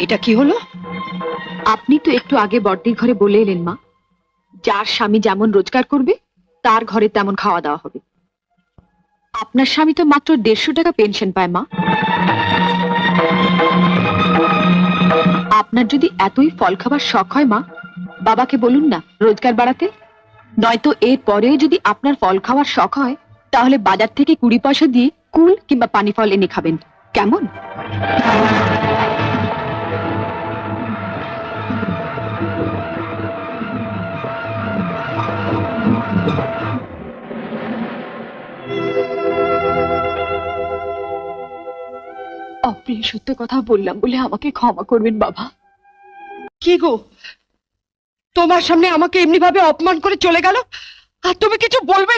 এটা কি হলো? আপনি তো একটু আগে বড়দির ঘরে বলে এলেন মা, যার স্বামী যেমন রোজগার করবে তার ঘরে তেমন খাওয়া দাওয়া হবে। আপনার স্বামী তো মাত্র 150 টাকা পেনশন পায় মা। আপনার যদি এতই ফল খাবার শখ হয় মা, বাবাকে বলুন না রোজগার বাড়াতে। নয়তো এর পরেও যদি আপনার ফল খাওয়ার শখ হয়, তাহলে বাজার থেকে 20 পয়সা দিয়ে কুল কিংবা পানি ফল এনে খাবেন, কেমন? অপ্রিয় সত্য কথা বললাম বলে আমাকে ক্ষমা করবেন বাবা। কি গো, তোমার সামনে আমাকে এমনি ভাবে অপমান করে চলে গেল, আর তুমি কিছু বলবে